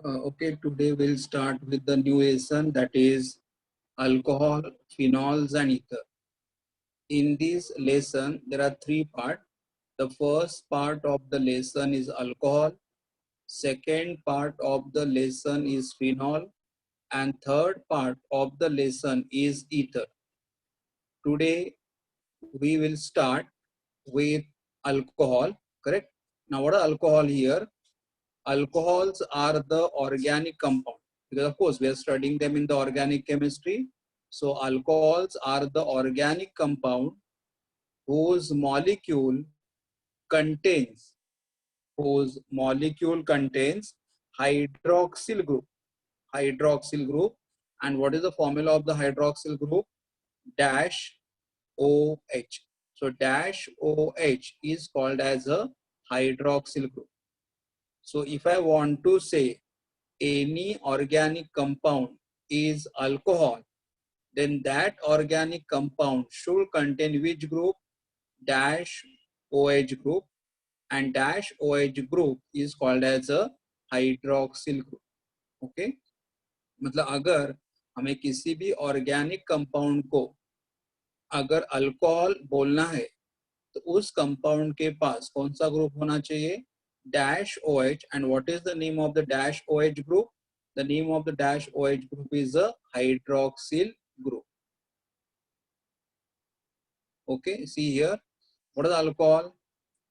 Okay, today we'll start with the new lesson, that is alcohol, phenols and ether. In this lesson, there are three parts. The first part of the lesson is alcohol. Second part of the lesson is phenol. And third part of the lesson is ether. Today, we will start with alcohol, correct? Now, what are alcohol here? Alcohols are the organic compound, because of course we are studying them in the organic chemistry. So alcohols are the organic compound whose molecule contains hydroxyl group. And what is the formula of the hydroxyl group? Dash OH. So dash OH is called as a hydroxyl group. So if I want to say any organic compound is alcohol, then that organic compound should contain which group? Dash OH group, and dash OH group is called as a hydroxyl group. Okay, मतलब अगर हमें किसी भी organic compound को अगर alcohol बोलना है तो उस कंपाउंड के पास कौन सा ग्रुप होना चाहिए? Dash OH. And what is the name of the dash OH group? The name of the dash OH group is a hydroxyl group. Okay, see here. What is alcohol?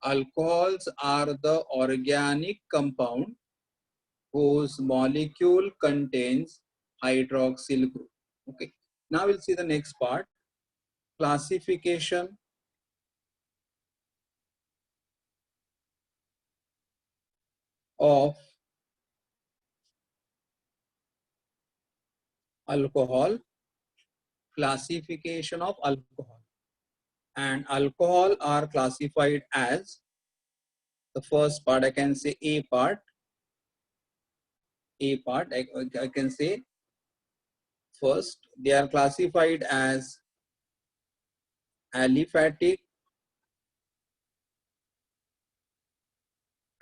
Alcohols are the organic compound whose molecule contains hydroxyl group. Okay, now we'll see the next part. Classification of alcohol. Classification of alcohol. And alcohol are classified as, the first part I can say A part. I can say first they are classified as aliphatic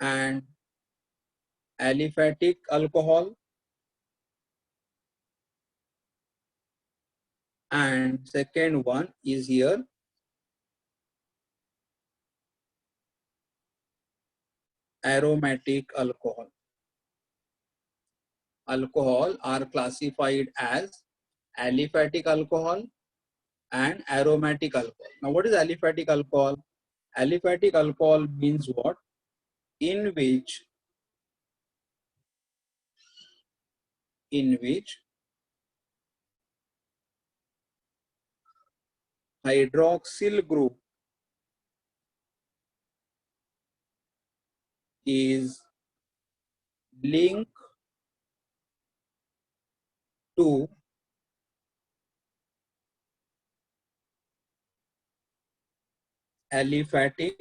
and aliphatic alcohol, and second one is here aromatic alcohol. Alcohol are classified as aliphatic alcohol and aromatic alcohol. Now what is aliphatic alcohol? Aliphatic alcohol means what? In which hydroxyl group is linked to aliphatic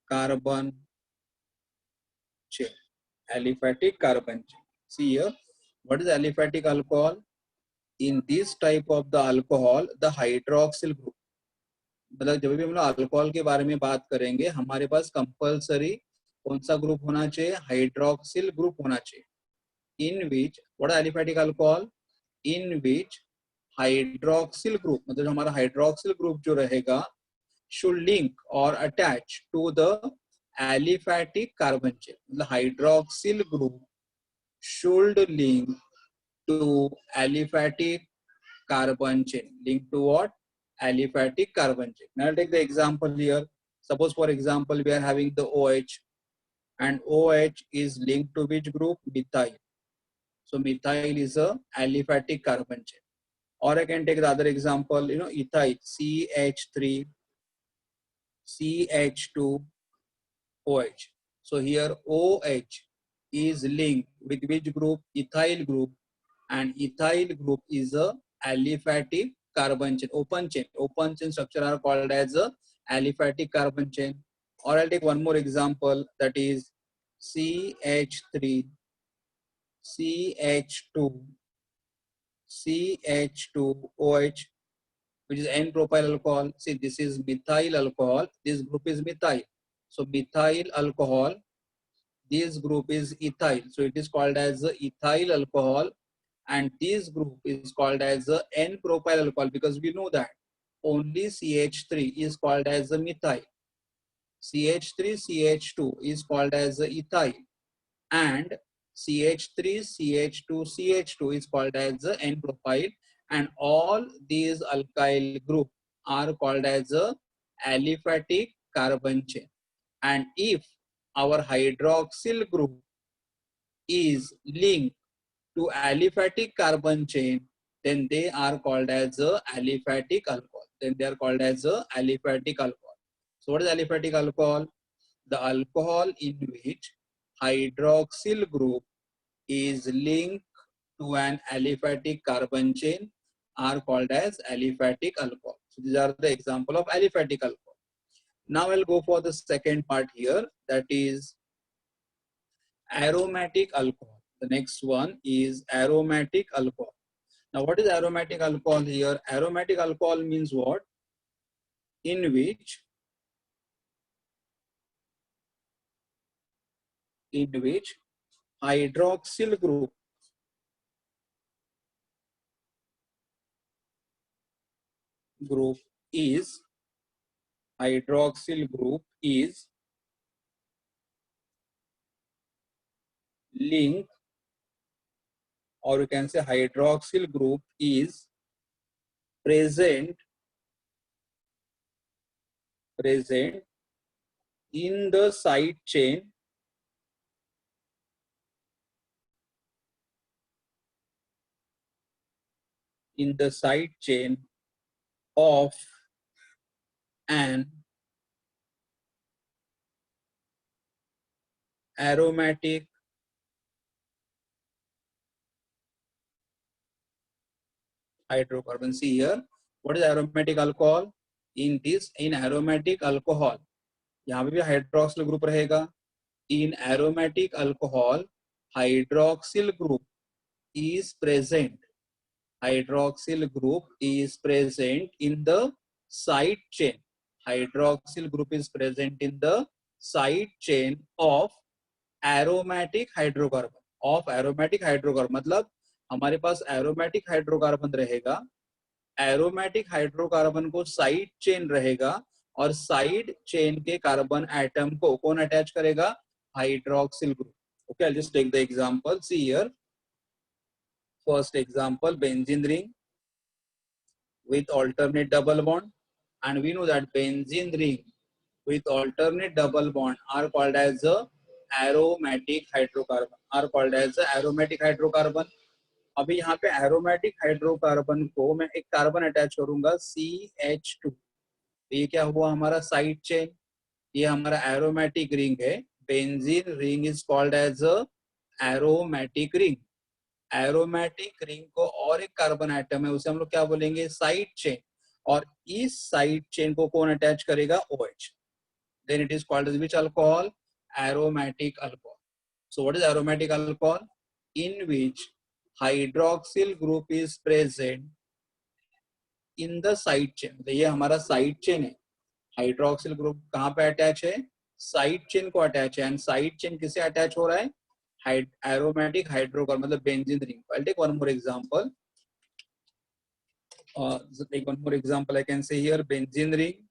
carbon chain. Aliphatic carbon chain. See here, what is aliphatic alcohol? In this type of the alcohol, the hydroxyl group, मतलब जब भी हम लोग alcohol के बारे में बात करेंगे हमारे पास कंपलसरी कौन सा ग्रुप होना चाहिए? हाइड्रोक्सिल ग्रुप होना चाहिए. In which what aliphatic alcohol? In which hydroxyl group, मतलब हमारा हाइड्रोक्सिल ग्रुप जो रहेगा should link or attach to the aliphatic carbon chain. The hydroxyl group should link to aliphatic carbon chain. Link to what? Aliphatic carbon chain. Now I'll take the example here. Suppose for example we are having the OH, and OH is linked to which group? Methyl. So methyl is a aliphatic carbon chain. Or I can take the other example, ethyl, CH3, CH2, OH. So here OH is linked with which group? Ethyl group, and ethyl group is a aliphatic carbon chain. Open chain structure are called as a aliphatic carbon chain. Or I'll take one more example, that is CH3, CH2, CH2, OH. which is N-propyl alcohol. See, this is methyl alcohol. This group is methyl. So methyl alcohol, this group is ethyl. So it is called as ethyl alcohol, and this group is called as N-propyl alcohol, because we know that only CH3 is called as methyl. CH3, CH2 is called as ethyl, and CH3, CH2, CH2 is called as N-propyl, and all these alkyl group are called as aliphatic carbon chain. And if our hydroxyl group is linked to aliphatic carbon chain, then they are called as aliphatic alcohol. Then they are called as aliphatic alcohol. So what is aliphatic alcohol? The alcohol in which hydroxyl group is linked to an aliphatic carbon chain are called as aliphatic alcohol. So these are the example of aliphatic alcohol. Now I'll go for the second part here, that is aromatic alcohol. The next one is aromatic alcohol. Now what is aromatic alcohol here? Aromatic alcohol means what? In which hydroxyl group is linked, or you can say hydroxyl group is present in the side chain of an aromatic hydrocarbon. See here, what is aromatic alcohol? In aromatic alcohol, यहाँ पे भी hydroxyl group रहेगा. In aromatic alcohol, hydroxyl group is present. Hydroxyl group is present in the side chain. Hydroxyl group is present in the side chain of aromatic hydrocarbon. Of aromatic hydrocarbon मतलब हमारे पास aromatic hydrocarbon रहेगा, aromatic hydrocarbon को side chain रहेगा, और side chain के carbon atom को कौन attach करेगा? Hydroxyl group. Okay, I'll just take the example. See here, first example, benzene ring with alternate double bond, and we know that benzene ring with alternate double bond are called as aromatic hydrocarbon. अभी यहाँ पे aromatic hydrocarbon को मैं एक carbon attach करूंगा CH2. तो ये क्या हुआ? हमारा साइड चेन. ये हमारा एरोमेटिक रिंग है. Benzene ring is called as aromatic ring. Aromatic ring को और एक कार्बन एटम है, उसे हम लोग क्या बोलेंगे? Side chain. और इस साइड चेन को कौन अटैच करेगा? OH. Then it is called as which alcohol? Aromatic alcohol. So what is aromatic alcohol? In which hydroxyl group is present in the side chain. ये हमारा साइड चेन है. Hydroxyl group कहाँ पे attach है? Side chain को attach है. And side chain किसे attach हो रहा है? aromatic hydrocarbon, मतलब benzene ring. I'll take one more example. Take one more example. I can say here benzene ring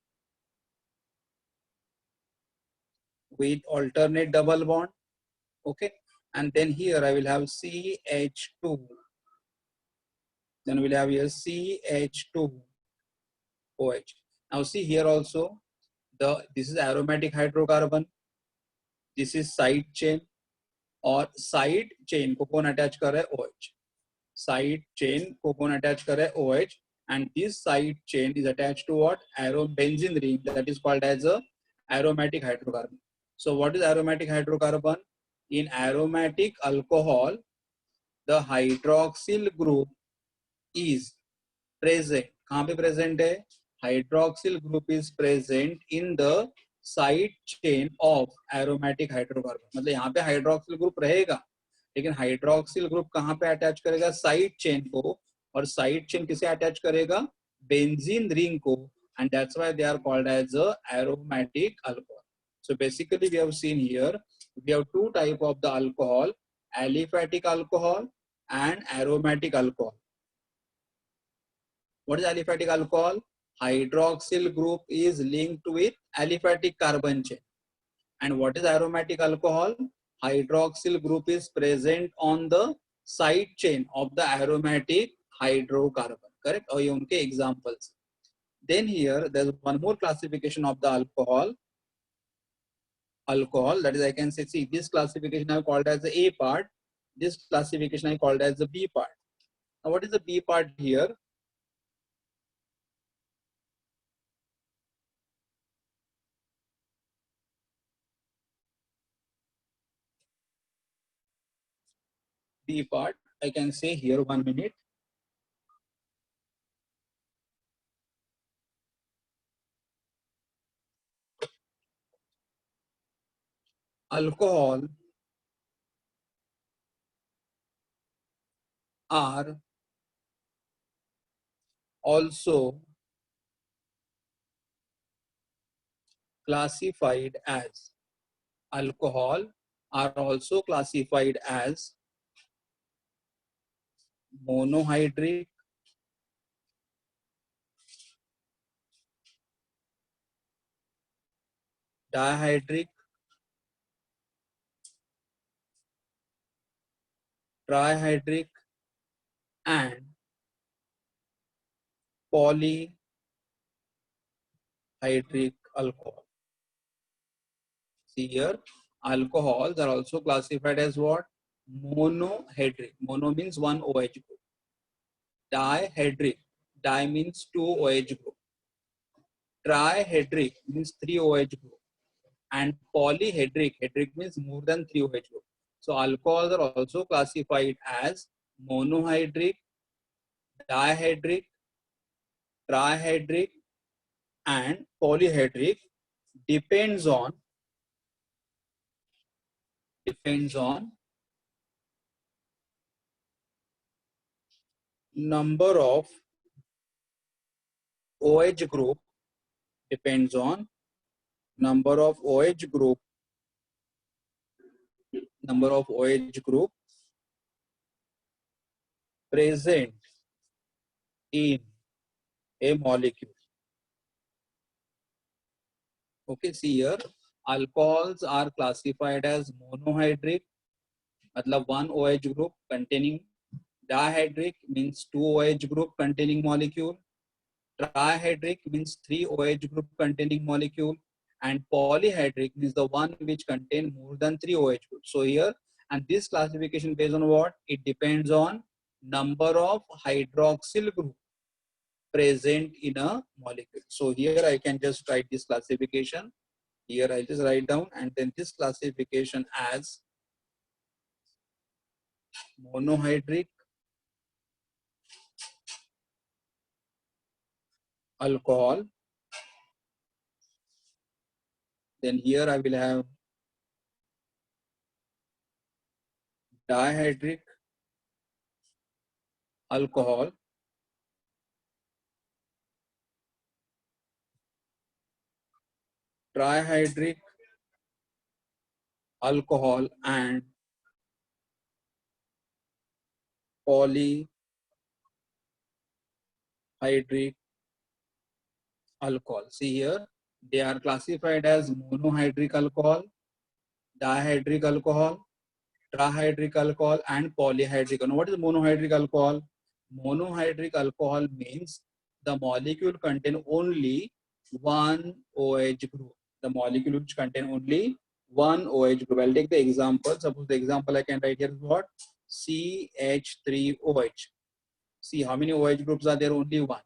with alternate double bond. Okay, and then here I will have CH2. Then we'll have here CH2OH. Now see here also, this is aromatic hydrocarbon. This is side chain. और side chain को कौन attach कर रहा है? OH. Side chain को कौन attach कर रहा है? OH. And this side chain is attached to what? Benzene ring, that is called as aromatic hydrocarbon. So what is aromatic hydrocarbon? In aromatic alcohol, the hydroxyl group is present. कहाँ पे present है? Hydroxyl group is present in the side chain of aromatic hydrocarbon. मतलब यहाँ पे hydroxyl group रहेगा, लेकिन hydroxyl group कहाँ पे अटैच करेगा? साइड चेन को. और साइड चेन किसे अटैच करेगा? benzene ring को, and that's why they are called as a aromatic alcohol. So basically we have seen here, we have two type of the alcohol, aliphatic alcohol and aromatic alcohol. What is aliphatic alcohol? Hydroxyl group is linked with aliphatic carbon chain. And what is aromatic alcohol? Hydroxyl group is present on the side chain of the aromatic hydrocarbon. Correct? और ये उनके examples. Then here there's one more classification of the alcohol. That is, I can say, see, this classification I called as the A part. This classification I called as the B part. Now what is the B part here? B part, I can say here, 1 minute. Alcohol are also classified as monohydric, dihydric, trihydric and polyhydric alcohol. See here, alcohols are also classified as what? Monohydric. Mono means one OH group. Dihydric. Di means two OH group. Trihydric means three OH group. And polyhydric, hydric means more than three OH group. So alcohols are also classified as monohydric, dihydric, trihydric and polyhydric, depends on number of OH group, depends on number of OH group present in a molecule. Okay, see here, alcohols are classified as monohydric, matlab one OH group containing, dihydric means two OH group containing molecule, trihydric means three OH group containing molecule, and polyhydric means the one which contain more than three OH groups. So here, and this classification based on what? It depends on number of hydroxyl group present in a molecule. So here I can just write this classification. Here I'll just write down, and then this classification as monohydric alcohol. Then here I will have dihydric alcohol, trihydric alcohol and polyhydric alcohol. See here, they are classified as monohydric alcohol, dihydric alcohol, trihydric alcohol and polyhydric. Now what is monohydric alcohol? Monohydric alcohol means the molecule contain only one OH group. The molecule which contain only one OH group. I'll take the example. Suppose the example I can write here is what? CH3OH. See how many OH groups are there? Only one.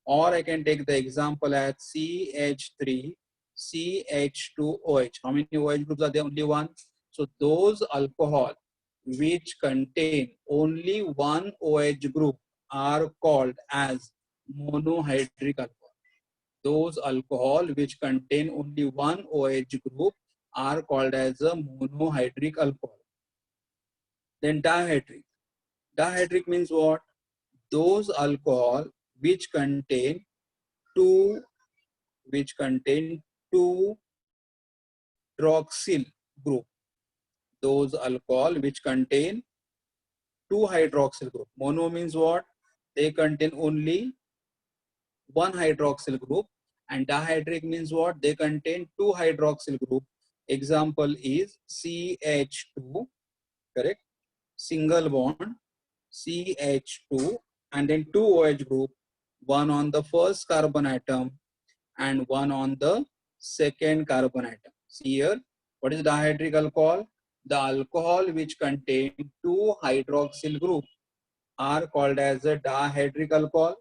Or I can take the example as CH3 CH2OH. How many OH groups are there? Only one. So those alcohol which contain only one OH group are called as monohydric alcohol. Those alcohol which contain only one OH group are called as a monohydric alcohol. Then dihydric. Dihydric means what? Those alcohol which contain two hydroxyl group. Those alcohol which contain two hydroxyl group. Mono means what? They contain only one hydroxyl group, and dihydric means what? They contain two hydroxyl group. Example is CH2, correct? Single bond CH2 and then two OH group, one on the first carbon atom and one on the second carbon atom. See here, what is dihydric alcohol? The alcohol which contain two hydroxyl group are called as a dihydric alcohol,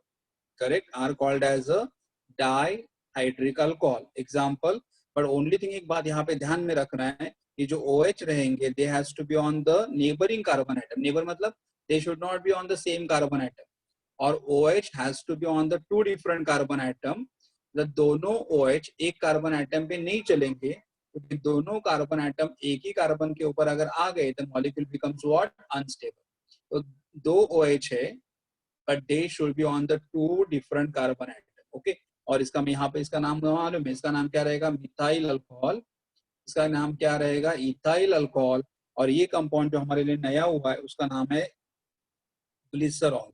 correct? Are called as a dihydric alcohol. Example, but only thing एक बात यहाँ पे ध्यान में रखना है, ये जो OH रहेंगे, they has to be on the neighboring carbon atom. Neighbor मतलब they should not be on the same carbon atom. और OH has to be on the two different carbon atom. The दोनों OH एक carbon atom पे नहीं चलेंगे, क्योंकि दोनों carbon atom एक ही कार्बन के ऊपर अगर आ गए तो मॉलिक्यूल बिकम्स व्हाट? अनस्टेबल. तो दो OH है, but they should be on the two different carbon atom. Okay. और इसका मैं यहाँ पे इसका नाम मालूम है, इसका नाम क्या रहेगा? Methyl alcohol. इसका नाम क्या रहेगा? Ethyl alcohol. और ये कंपाउंड जो हमारे लिए नया हुआ है उसका नाम है glycerol.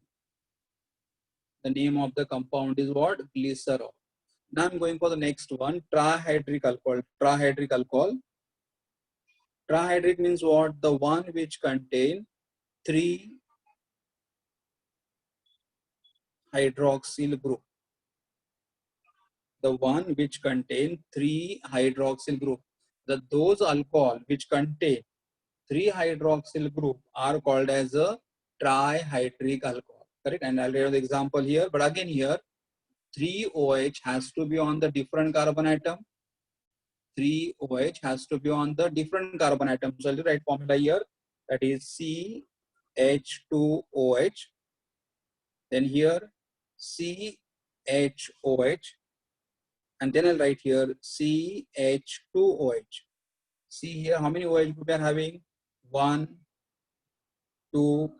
The name of the compound is what? Glycerol. Now I'm going for the next one, trihydric alcohol. Trihydric alcohol. Trihydric means what? The one which contain three hydroxyl group. The one which contain three hydroxyl group. Those alcohol which contain three hydroxyl group are called as a trihydric alcohol. Correct? And I'll give the example here. But again here, 3OH has to be on the different carbon atom. 3OH has to be on the different carbon atom. So I'll write formula here. That is CH2OH. Then here CHOH. And then I'll write here CH2OH. See here how many OH group we are having? 1, 2,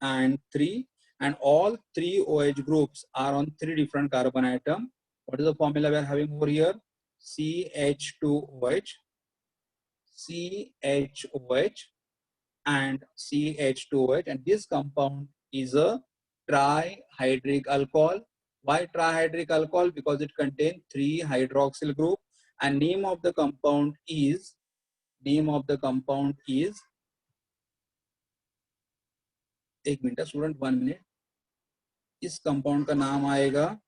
and 3. And all three OH groups are on three different carbon atom. What is the formula we are having over here? CH2OH, CHOH, and CH2OH. And this compound is a trihydric alcohol. Why trihydric alcohol? Because it contains three hydroxyl group. And name of the compound is एक minute student 1 minute. इस compound का नाम आएगा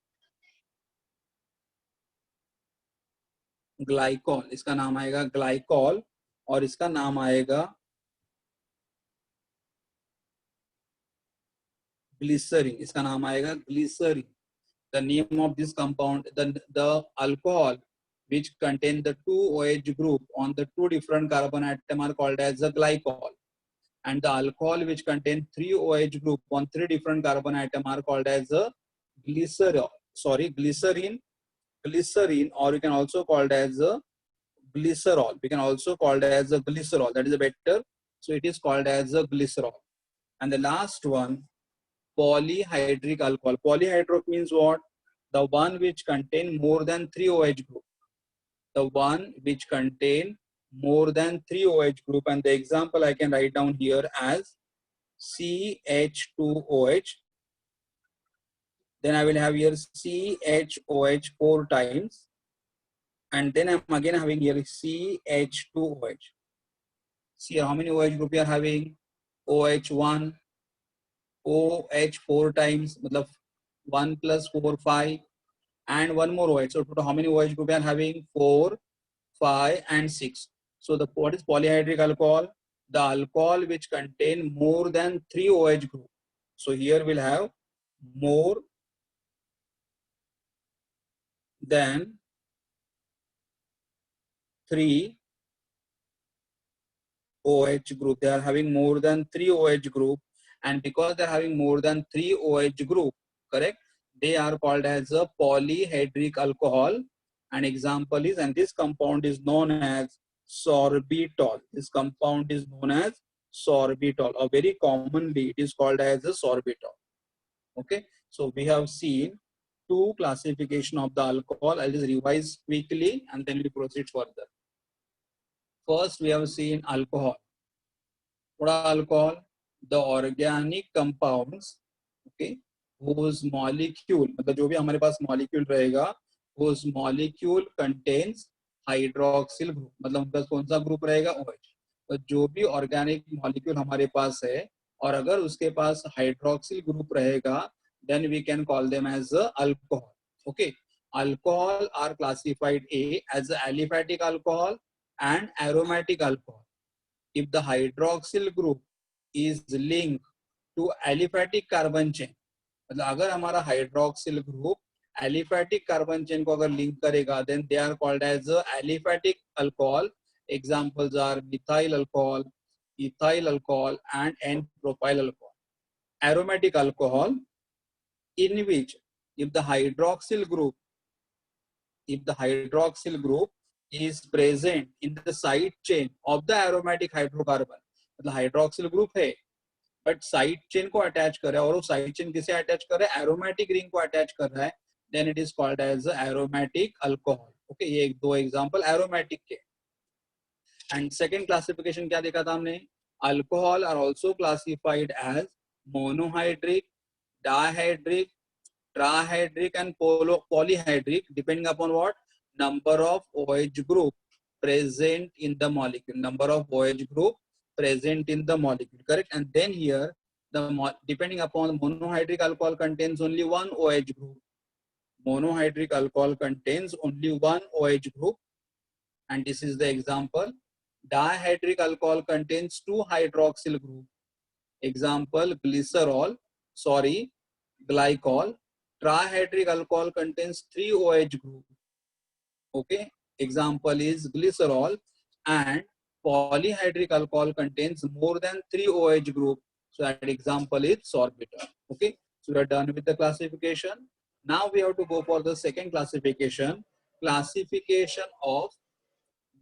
glycol. इसका नाम आएगा glycol और इसका नाम आएगा ग्लिसरीन. इसका नाम आएगा glycerine. The name of this compound, the alcohol which contain the two OH group on the two different carbon atom are called as a glycol. And the alcohol which contain three OH group on three different carbon atom are called as a glycerol. Sorry, glycerine, or you can also call it as a glycerol. We can also call it as a glycerol. That is a better. So it is called as a glycerol. And the last one, polyhydric alcohol. Polyhydric means what? The one which contain more than three OH group. The one which contain more than three OH group, and the example I can write down here as CH2OH. Then I will have here CHOH 4 times, and then I'm again having here CH2OH. See how many OH group you are having? OH1, OH 4 times, मतलब 1 plus 4, 5, and one more OH. So how many OH group you are having? 4, 5, and 6. So what is polyhydric alcohol? The alcohol which contain more than 3 OH group. So here we'll have more than 3 OH group. They are having more than 3 OH group, and because they are having more than 3 OH group, correct? They are called as a polyhydric alcohol. An example is, and this compound is known as sorbitol. This compound is known as sorbitol, or very commonly it is called as a sorbitol. Okay. So we have seen two classification of the alcohol. I'll just revise quickly and then we proceed further. First, we have seen alcohol. What are alcohol? The organic compounds, okay, whose molecule, मतलब जो भी हमारे पास molecule रहेगा, whose molecule contains hydroxyl group, मतलब उनका कौन सा group रहेगा? OH. तो जो भी ऑर्गेनिक मॉलिक्यूल हमारे पास है और अगर उसके पास हाइड्रोक्सिल ग्रुप रहेगा, then we can call them as alcohol. Okay, alcohol are classified as aliphatic alcohol and aromatic alcohol. If the hydroxyl group is linked to aliphatic carbon chain, मतलब अगर हमारा hydroxyl group aliphatic carbon chain को अगर link करेगा, then they are called as aliphatic alcohol. Examples are methyl alcohol, ethyl alcohol, and N-propyl alcohol. Aromatic alcohol, in which if the hydroxyl group is present in the side chain of the aromatic hydrocarbon, मतलब hydroxyl group है but side chain को attach कर रहा है और वो side chain किसे attach कर रहा है? एरोमेटिक रिंग को अटैच कर रहा है, then it is called as aromatic alcohol. Okay, ये दो एग्जांपल एरोमेटिक के. एंड सेकंड क्लासिफिकेशन क्या देखा था हमने? Alcohol are also classified as monohydric, dihydric, trihydric and polyhydric depending upon what? Number of OH group present in the molecule, number of OH group present in the molecule, correct? And then here the depending upon monohydric alcohol contains only one OH group. Monohydric alcohol contains only one OH group, and this is the example. Dihydric alcohol contains two hydroxyl group. Example, glycol. Trihydric alcohol contains three OH group. Okay, example is glycerol. And polyhydric alcohol contains more than 3 OH group. So that example is sorbitol. Okay, so we are done with the classification. Now we have to go for the second classification. Classification of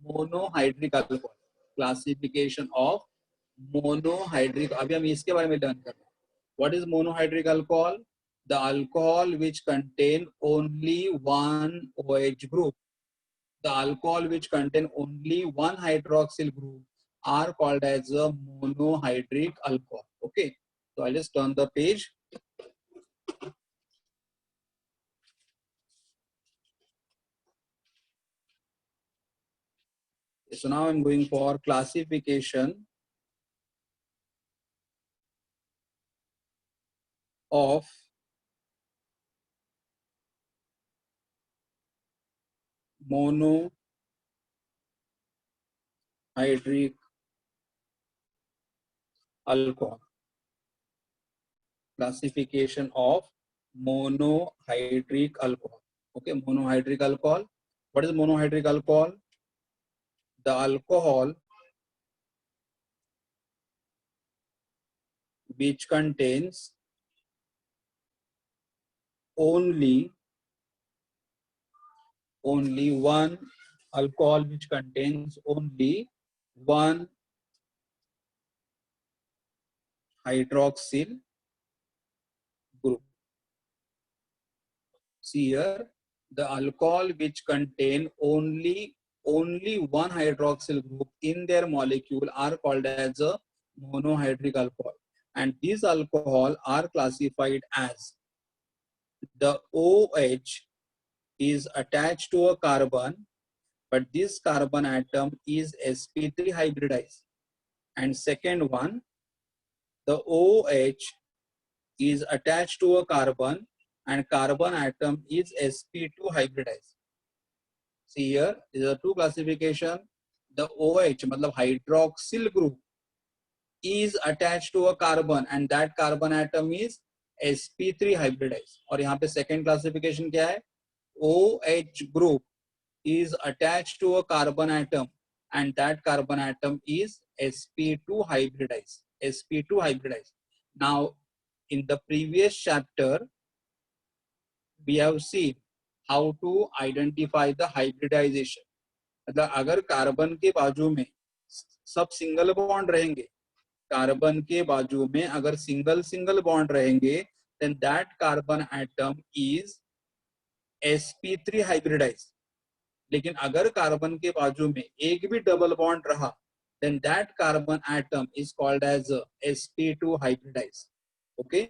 monohydric alcohol. Classification of monohydric. अभी हम इसके बारे में learn कर रहे हैं. What is monohydric alcohol? The alcohol which contain only one OH group. The alcohol which contain only one hydroxyl group are called as a monohydric alcohol. Okay, so I'll just turn the page. So now I'm going for classification of monohydric alcohol. Classification of monohydric alcohol. Okay, monohydric alcohol. What is monohydric alcohol? The alcohol which contains only one alcohol which contains only one hydroxyl group. See here, the alcohol which contain only one hydroxyl group in their molecule are called as a monohydric alcohol, and these alcohol are classified as the OH is attached to a carbon, but this carbon atom is sp3 hybridized. And second one, the OH is attached to a carbon and carbon atom is sp2 hybridized. See here, these are two classification. The OH, मतलब hydroxyl group, is attached to a carbon and that carbon atom is sp3 hybridized. और यहाँ पे second classification क्या है? OH group is attached to a carbon atom and that carbon atom is sp2 hybridized. sp2 hybridized. Now, in the previous chapter, we have seen how to identify the hybridization. मतलब अगर carbon के बाजू में सब single bond रहेंगे, carbon के बाजू में अगर सिंगल बॉन्ड रहेंगे, then that carbon atom is sp3 hybridized. लेकिन अगर कार्बन के बाजू में एक भी डबल बॉन्ड रहा, then that carbon atom is called as sp2 hybridized. Okay,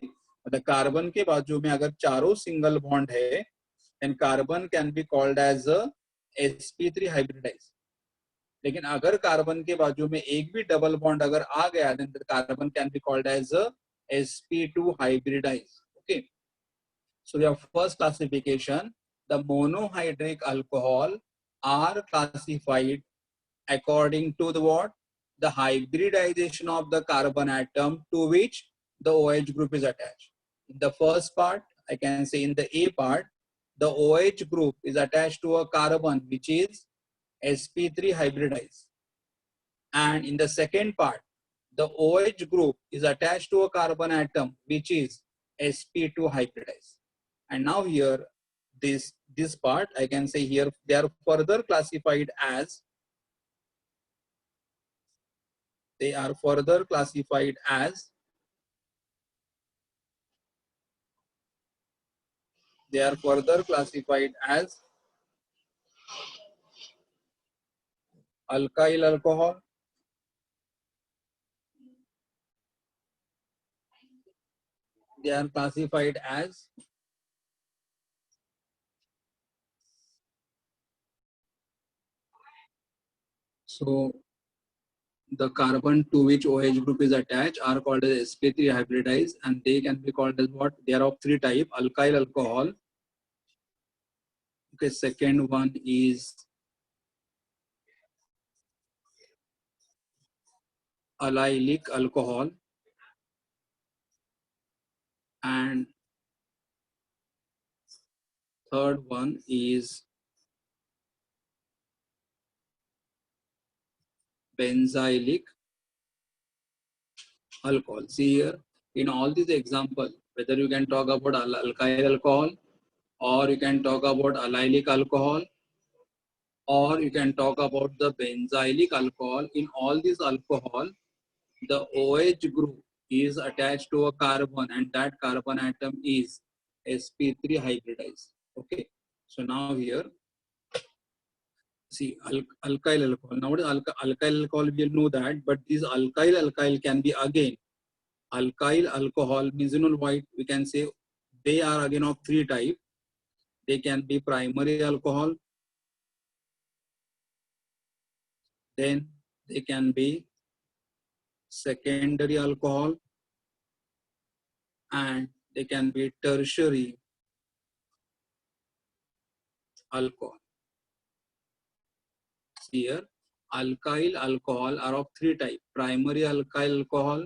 मतलब कार्बन के बाजू में अगर चारों सिंगल बॉन्ड है, then carbon can be called as sp3 hybridized. लेकिन अगर कार्बन के बाजू में एक भी डबल बॉन्ड अगर आ गया, then the carbon can be called as sp2 hybridized. Okay, so your first classification, the monohydric alcohol are classified according to the what? The hybridization of the carbon atom to which the OH group is attached. In the first part, I can say in the A part, the OH group is attached to a carbon which is sp3 hybridized. And in the second part, the OH group is attached to a carbon atom which is sp2 hybridized. And now here, this part, I can say here, they are further classified as alkyl alcohol, they are classified as so the carbon to which OH group is attached are called as sp3 hybridized, and they can be called as what? They are of three types: alkyl alcohol. Okay, second one is allylic alcohol, and third one is benzylic alcohol. See here, in all these examples, whether you can talk about alkyl alcohol, or you can talk about allylic alcohol, or you can talk about the benzylic alcohol. In all these alcohol, the OH group is attached to a carbon, and that carbon atom is sp3 hybridized. Okay, so now here, see alkyl alcohol. Now alkyl alcohol, we'll know that, but this alkyl can be again, alkyl alcohol means, you know what, we can say they are again of three types. They can be primary alcohol, then they can be secondary alcohol, and they can be tertiary alcohol. Here, alkyl alcohol are of three types: primary alkyl alcohol,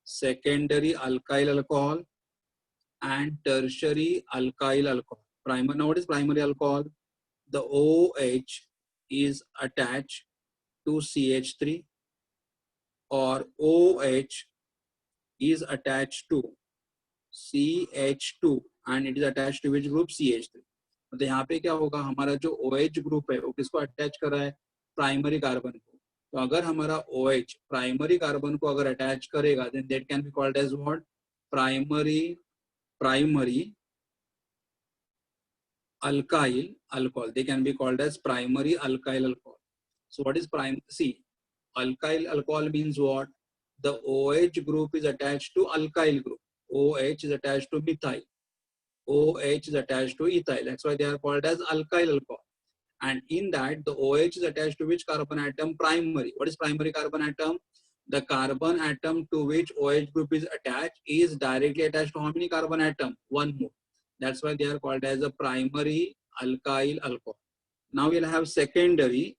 secondary alkyl alcohol, and tertiary alkyl alcohol. Now what is primary alcohol? The OH is attached to CH3, or OH is attached to CH2, and it is attached to which group? CH3. तो यहाँ पे क्या होगा, हमारा जो OH group है वो किसको अटैच कर रहा है? प्राइमरी कार्बन को. तो अगर हमारा OH प्राइमरी कार्बन को अगर अटैच करेगा, then that can be called as what? Primary alkyl alcohol. They can be called as primary alkyl alcohol. So what is see, alkyl alcohol means what? The OH group is attached to alkyl group. OH is attached to methyl. OH is attached to ethyl. That's why they are called as alkyl alcohol. And in that, the OH is attached to which carbon atom? Primary. What is primary carbon atom? The carbon atom to which OH group is attached is directly attached to how many carbon atom? One more. That's why they are called as a primary alkyl alcohol. Now we'll have secondary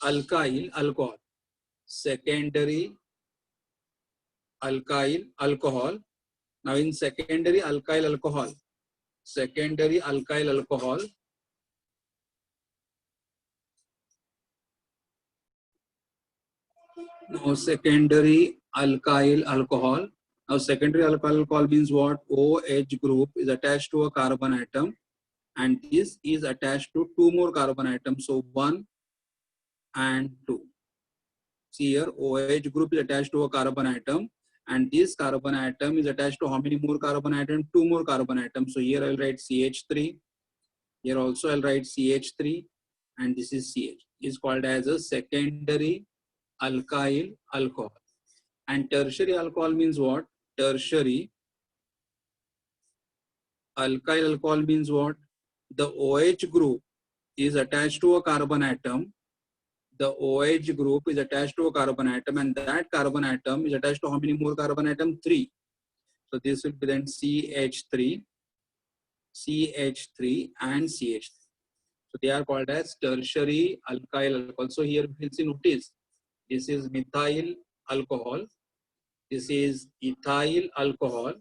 alkyl alcohol. Secondary alkyl alcohol. Now in secondary alkyl alcohol, now secondary alkyl alcohol. Now secondary alkyl alcohol means what? OH group is attached to a carbon atom, and this is attached to two more carbon atoms, so 1 and 2. See here, OH group is attached to a carbon atom, and this carbon atom is attached to how many more carbon atoms? 2 more carbon atoms. So here I'll write CH3. Here also I'll write CH3, and this is CH. Is called as a secondary alkyl alcohol. And tertiary alcohol means what? Tertiary alkyl alcohol means what? The OH group is attached to a carbon atom. The OH group is attached to a carbon atom, and that carbon atom is attached to how many more carbon atom? 3. So this will be then CH3, CH3 and CH3. So they are called as tertiary alkyl alcohol. So here you will see, notice, this is methyl alcohol, this is ethyl alcohol,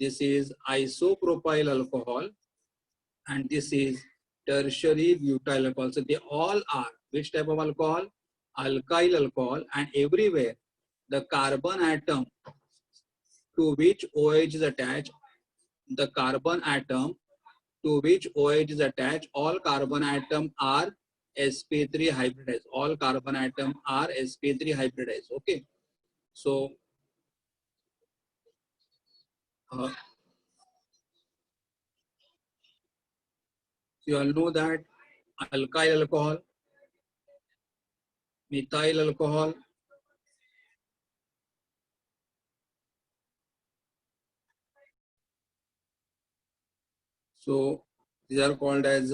this is isopropyl alcohol, and this is tertiary butyl alcohol. So they all are which type of alcohol? Alkyl alcohol, and everywhere the carbon atom to which OH is attached, the carbon atom to which OH is attached, all carbon atom are sp3 hybridized. All carbon atom are sp3 hybridized. Okay. So you all know that alkyl alcohol, methyl alcohol, so these are called as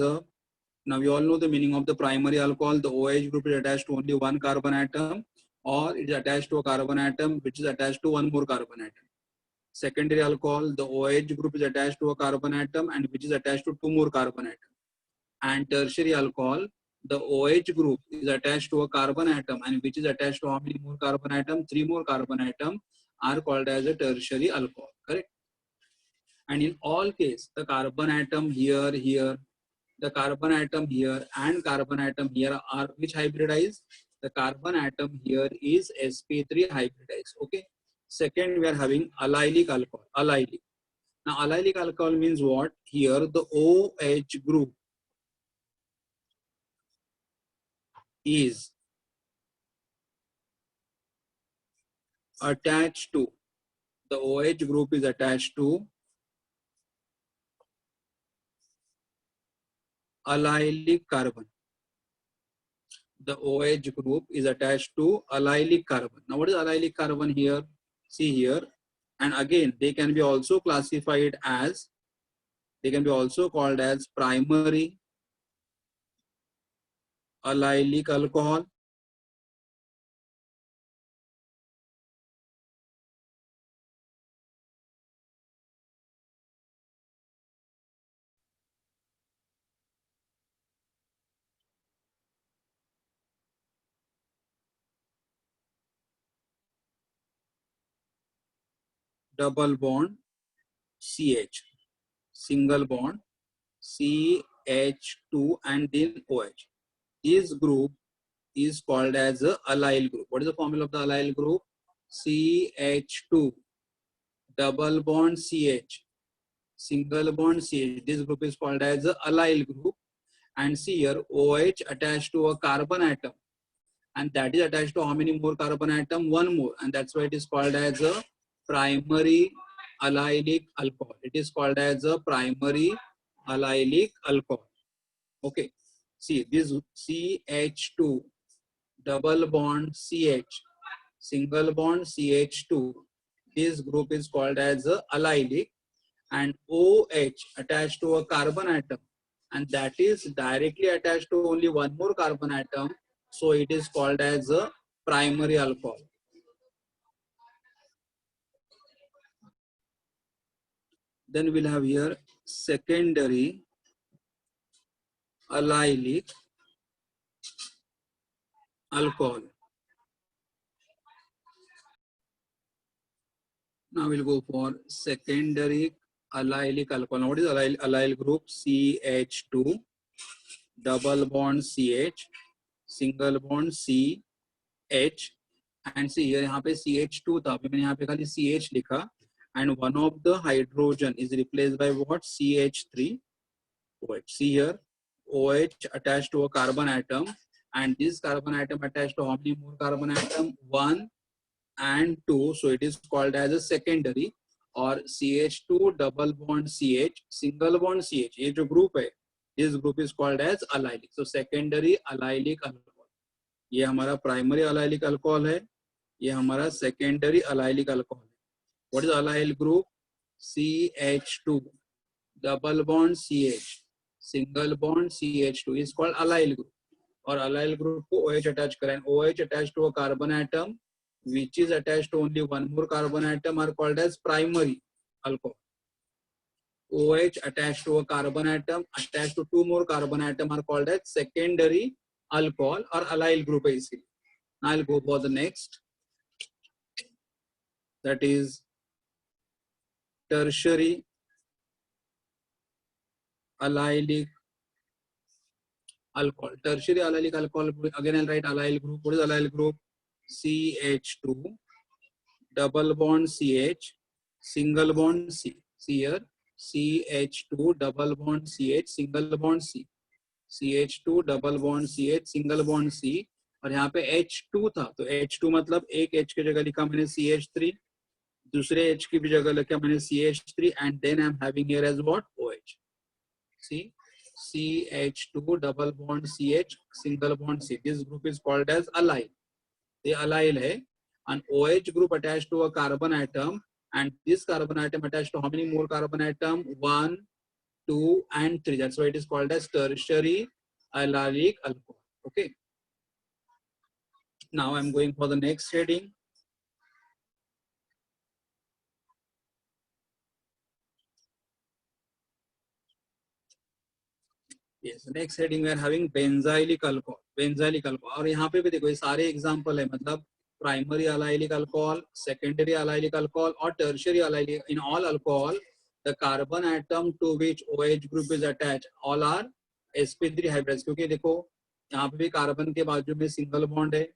now we all know the meaning of the primary alcohol. The OH group is attached to only one carbon atom, or it is attached to a carbon atom which is attached to one more carbon atom. Secondary alcohol, the OH group is attached to a carbon atom and which is attached to two more carbon atoms. And tertiary alcohol, the OH group is attached to a carbon atom and which is attached to how many more carbon atom? 3 more carbon atom are called as a tertiary alcohol. Correct? And in all case, the carbon atom here, the carbon atom here and carbon atom here are which hybridized? The carbon atom here is sp3 hybridized. Okay. Second, we are having allylic alcohol. Allylic. Now, allylic alcohol means what? Here, the OH group is attached to, the OH group is attached to allylic carbon. The OH group is attached to allylic carbon. Now, what is allylic carbon here? See here. And again, they can be also classified as, they can be also called as primary allylic alcohol, double bond CH, single bond CH2 and then OH. This group is called as a allyl group. What is the formula of the allyl group? CH2, double bond CH, single bond CH. This group is called as a allyl group. And see here, OH attached to a carbon atom, and that is attached to how many more carbon atom? One more, and that's why it is called as a primary allylic alcohol. It is called as a primary allylic alcohol. Okay. See, this CH2, double bond CH, single bond CH2. This group is called as a allylic, and OH attached to a carbon atom, and that is directly attached to only one more carbon atom. So it is called as a primary alcohol. Then we'll have here secondary allylic alcohol. Now we'll go for secondary allylic alcohol. Now what is allyl group? CH2, double bond CH, single bond CH, and see here यहाँ पे CH2 था, मैंने यहाँ पे खाली CH लिखा, and one of the hydrogen is replaced by what? CH3 OH. See here, OH attached to a carbon atom, and this carbon atom attached to how many more carbon atom? 1, and 2, so it is called as a secondary. और CH2 double bond CH single bond CH, ये जो group है, this group is called as allylic. So secondary allylic alcohol. ये हमारा primary allylic alcohol है, ये हमारा secondary allylic alcohol है. What is allyl group? CH2 double bond CH single bond CH2 is called allyl group. और allyl group को OH attach करें. OH attached to a carbon atom which is attached to only one more carbon atom are called as primary alcohol. OH attached to a carbon atom attached to two more carbon atom are called as secondary alcohol or allyl group है इसलिए. Now I'll go for the next, that is tertiary allylic alcohol. Tertiary allylic alcohol, again I'll write allyl group. What is allyl group? CH2 double bond CH single bond C. See here, CH2 double bond CH single bond C. CH2 double bond CH single bond C. और यहाँ पे H2 था, तो H2 मतलब एक H की जगह लिखा मैंने CH3, दूसरे H की भी जगह लिखा मैंने CH3, and then I'm having here as what? OH. See, CH2 double bond CH single bond C. This group is called as allyl. ये allyl है. An OH group attached to a carbon atom, and this carbon atom attached to how many more carbon atom? 1, 2, and 3. That's why it is called as tertiary allylic alcohol. Okay. Now I'm going for the next heading. Yes, next heading we are having benzylic alcohol. Benzylic alcohol. और यहाँ पे भी देखो ये सारे example है, मतलब primary allylic alcohol, secondary allylic alcohol और tertiary allylic. In all alcohol, the carbon atom to which OH group is attached all are sp3 hybrids. क्योंकि देखो यहाँ पे भी कार्बन के बाजू में सिंगल बॉन्ड है,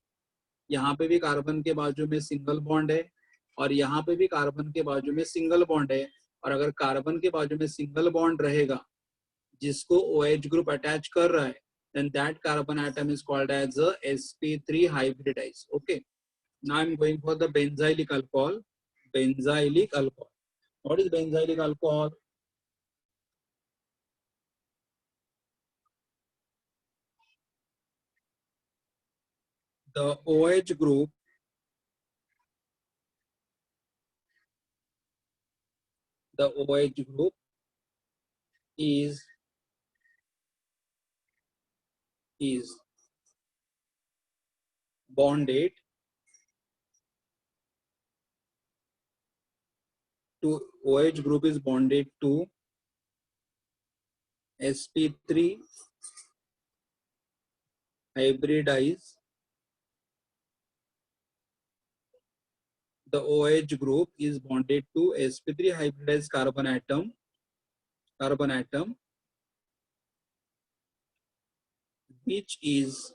यहाँ पे भी कार्बन के बाजू में सिंगल बॉन्ड है, और यहाँ पे भी कार्बन के बाजू में सिंगल बॉन्ड है. और अगर कार्बन के बाजू में सिंगल बॉन्ड रहेगा जिसको OH group attach कर रहा है, then that carbon atom is called as a sp3 hybridized. Okay. Now I'm going for the benzylic alcohol. Benzylic alcohol. What is benzylic alcohol? The OH group is bonded to OH group is bonded to sp3 hybridized. The OH group is bonded to sp3 hybridized carbon atom which is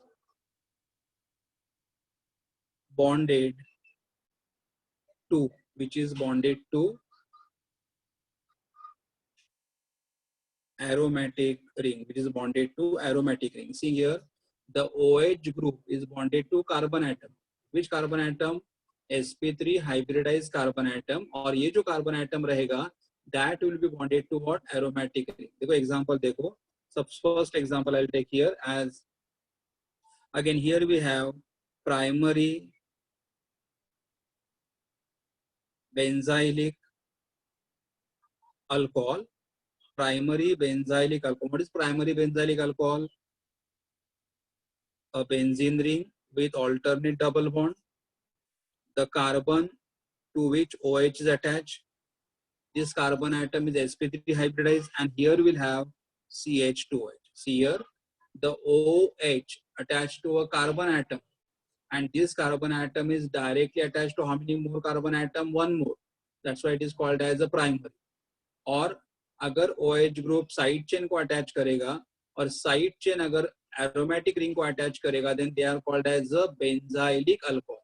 bonded to aromatic ring, See here, the OH group is bonded to carbon atom. Which carbon atom? sp3 hybridized carbon atom. और ये जो carbon atom रहेगा, that will be bonded to what? Aromatic ring. देखो example देखो. So first example I'll take here as, again here we have primary benzylic alcohol. Primary benzylic alcohol. What is primary benzylic alcohol? A benzene ring with alternate double bond. The carbon to which OH is attached. This carbon atom is sp3 hybridized, and here we'll have CH2OH. See here, the OH attached to a carbon atom, and this carbon atom is directly attached to how many more carbon atom? One more. That's why it is called as a primary. और अगर OH group side chain को attach करेगा और side chain अगर aromatic ring को attach करेगा, then they are called as a benzylic alcohol.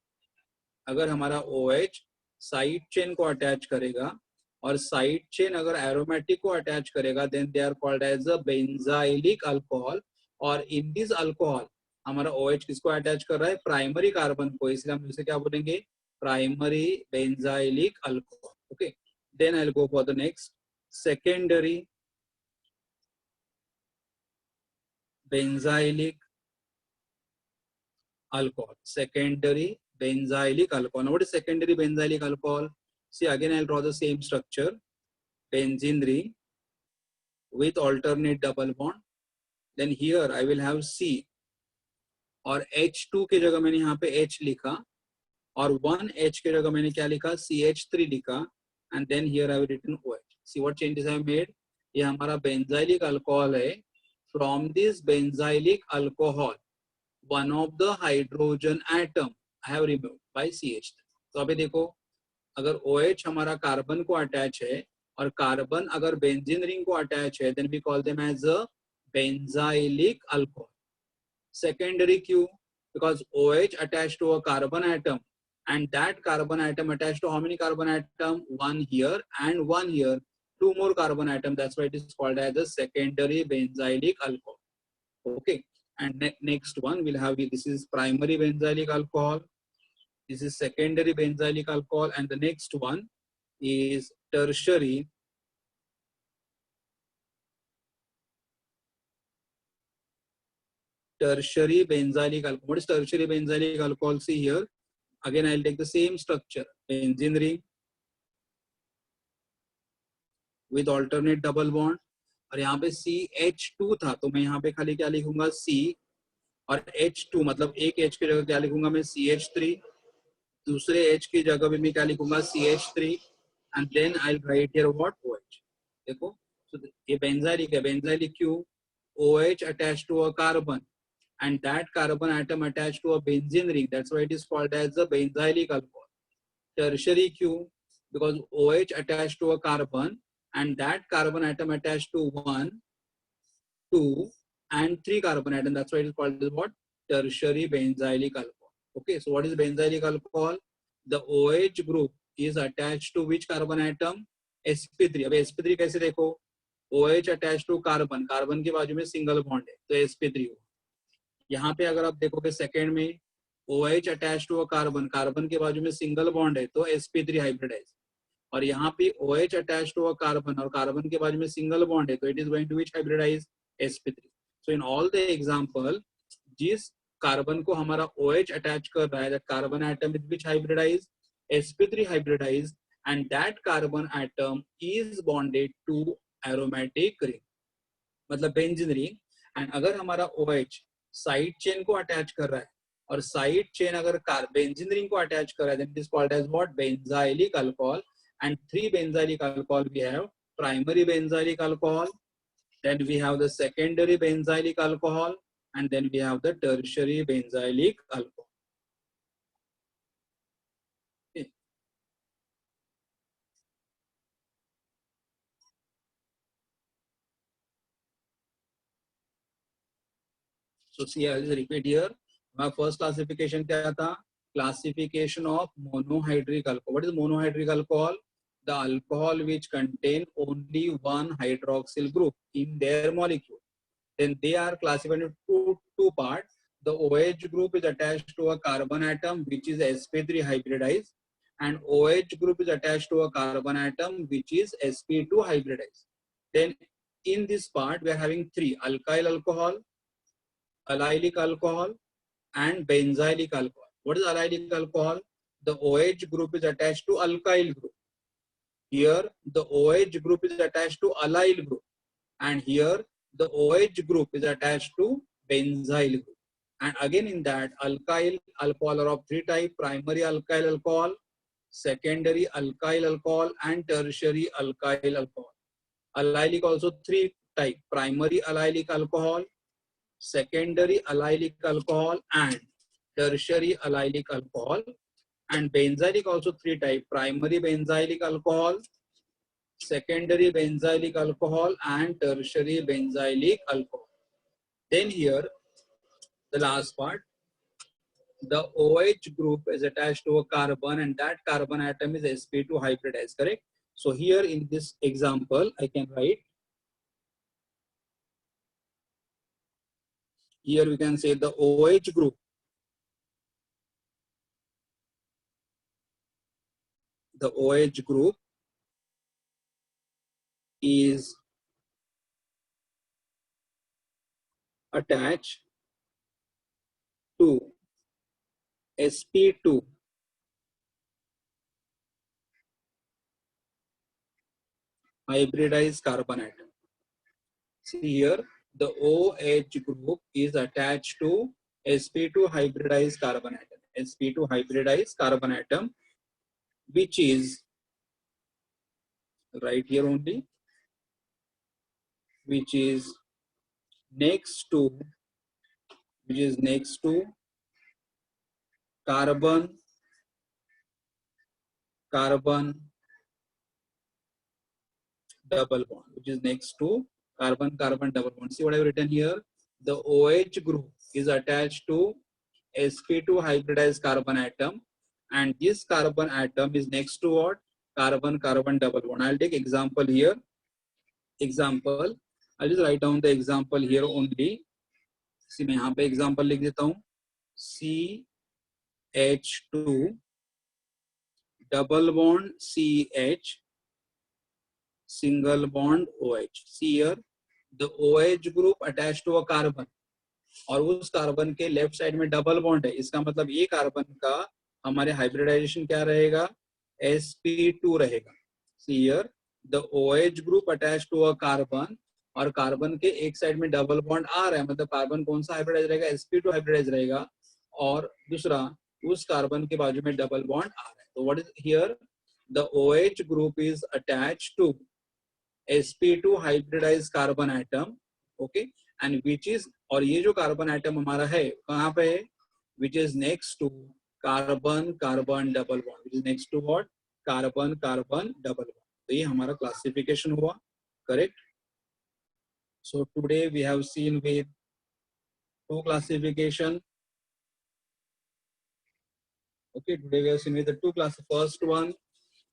अगर हमारा OH side chain को attach करेगा और side chain अगर aromatic को attach करेगा, then they are called as a benzylic alcohol. और in this alcohol हमारा OH किसको attach कर रहा है? Primary carbon को, इसलिए हम इसे क्या बोलेंगे? primary benzylic alcohol. Okay, then I'll go for the next, secondary benzylic alcohol. Secondary benzylic alcohol. Now what is secondary benzylic alcohol? See, again I'll draw the same structure. Benzene ring with alternate double bond. Then here I will have C, और H2 की जगह मैंने यहाँ पे H लिखा, और 1H की जगह मैंने क्या लिखा, CH3 लिखा, and then here I have written OH. See what changes I have made? ये हमारा benzylic alcohol है. From this benzylic alcohol, one of the hydrogen atom I have removed by CH3. तो अभी देखो, अगर OH हमारा carbon को attach है और कार्बन अगर बेंजीन रिंग को अटैच है, then we call them as a benzylic alcohol. Secondary Q, because OH attached to a carbon atom, and that carbon atom attached to how many carbon atom? One here and one here, two more carbon atom. That's why it is called as a secondary benzylic alcohol. Okay, and next one we'll have, this is primary benzylic alcohol, this is secondary benzylic alcohol, and the next one is tertiary benzylic alcohol. What is tertiary benzylic alcohol? See here, again I'll take the same structure, benzene ring with alternate double bond, और यहाँ पे CH2 था तो मैं यहाँ पे खाली क्या लिखूंगा, C, और H2 मतलब एक H की जगह क्या लिखूंगा मैं, CH3, दूसरे H की जगह भी मैं क्या लिखूंगा, CH3, and then I'll write here what, OH. देखो, so ये benzylic है, benzylic Q, OH attached to a carbon, and that carbon atom attached to a benzene ring, that's why it is called as a benzylic alcohol. Tertiary Q, because OH attached to a carbon, and that carbon atom attached to 1, 2, and 3 carbon atom, that's why it is called as what, tertiary benzylic alcohol. Okay, so what is benzylic alcohol? The OH group is attached to which carbon atom? sp3. अब sp3 कैसे देखो, OH attached to carbon, carbon के बाजू में single bond है तो sp3 हो. यहाँ पे अगर आप देखोगे सेकेंड में, OH attached to a carbon, carbon के बाजू में सिंगल बॉन्ड है तो sp3 हाइब्रिडाइज, और यहाँ पे OH attached to a carbon और कार्बन के बाजू में सिंगल बॉन्ड है तो it is going to which hybridize, sp3. So in all the example, जिस कार्बन को हमारा OH अटैच कर रहा है, that carbon atom is which hybridize, sp3 hybridize, and that carbon atom is bonded to aromatic ring, मतलब benzene ring. And अगर हमारा OH side chain को अटैच कर रहा है और साइड चेन अगर बेंजीन रिंग को अटैच कर रहा है, then it is called as what, benzylic alcohol. And 3 benzylic alcohol we have: primary benzylic alcohol, then we have the secondary benzylic alcohol, and then we have the tertiary benzylic alcohol. Okay. So see, I'll repeat here. My first classification क्या था? Classification of monohydric alcohol. What is monohydric alcohol? The alcohol which contain only one hydroxyl group in their molecule. Then they are classified into two parts. The OH group is attached to a carbon atom which is sp3 hybridized, and OH group is attached to a carbon atom which is sp2 hybridized. Then in this part we are having 3: alkyl alcohol, allylic alcohol, and benzylic alcohol. What is allylic alcohol? The OH group is attached to alkyl group. Here the OH group is attached to allyl group, and here the OH group is attached to benzyl group. And again in that, alkyl alcohol are of 3 types: primary alkyl alcohol, secondary alkyl alcohol, and tertiary alkyl alcohol. Allylic also 3 types: primary allylic alcohol, secondary allylic alcohol, and tertiary allylic alcohol. And benzylic also 3 types: primary benzylic alcohol, secondary benzylic alcohol, and tertiary benzylic alcohol. Then here, the last part, the OH group is attached to a carbon, and that carbon atom is sp2 hybridized, correct? So here in this example, I can write, here we can say the OH group the OH group is attached to sp2 hybridized carbon atom. See here, the OH group is attached to sp2 hybridized carbon atom. sp2 hybridized carbon atom, which is right here only, which is next to carbon double bond, which is next to carbon double bond. See what I've written here? The OH group is attached to sp2 hybridized carbon atom, and this carbon atom is next to what? Carbon double bond. I'll take example here. Example, I'll just write down the example here only. See, मैं यहाँ पे example लिख देता हूँ. CH2 double bond CH single bond OH. See here, the OH group attached to a carbon, और उस carbon के left side में डबल बॉन्ड है. इसका मतलब ये कार्बन का हमारे हाइब्रिडाइजेशन क्या रहेगा? sp2 रहेगा. See here, the OH group attached to a carbon, और कार्बन के एक साइड में डबल बॉन्ड आ रहा है, मतलब कार्बन कौन सा हाइब्रिडाइज रहेगा? sp2 हाइब्रिडाइज रहेगा, और दूसरा उस कार्बन के बाजू में डबल बॉन्ड आ रहा है. तो what is here? The OH group is attached to sp2 hybridized carbon atom, okay, and which is, और ये जो कार्बन एटम हमारा है कहाँ पे है? Which is next to carbon double bond, which is next to what? Carbon double bond. तो ये हमारा क्लासिफिकेशन हुआ. Correct. So today we have seen with two classification. Okay, today we have seen with the two classes. First one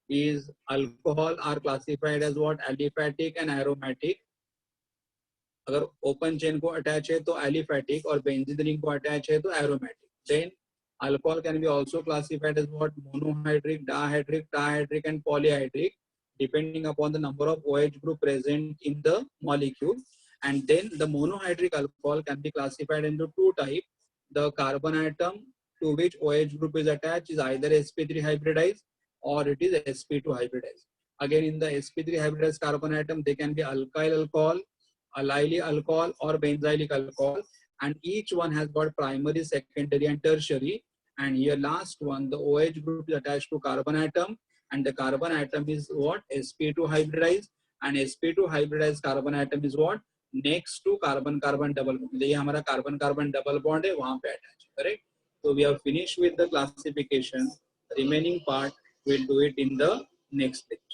is alcohol are classified as what? Aliphatic and aromatic. अगर open chain को attach है तो aliphatic, और benzene ring को attach है तो aromatic. Then alcohol can be also classified as what? Monohydric, dihydric, trihydric and polyhydric, depending upon the number of OH group present in the molecule. And then the monohydric alcohol can be classified into two types. The carbon atom to which OH group is attached is either sp3 hybridized or it is sp2 hybridized. Again, in the sp3 hybridized carbon atom, they can be alkyl alcohol, allyl alcohol, or benzylic alcohol, and each one has got primary, secondary and tertiary. And here last one, the OH group is attached to carbon atom, and the carbon atom is what? sp2 hybridized, and sp2 hybridized carbon atom is what? Next to carbon double bond. ये हमारा carbon double bond है, वहाँ पे attach. Correct. So we have finished with the classification. Remaining part we'll do it in the next lecture.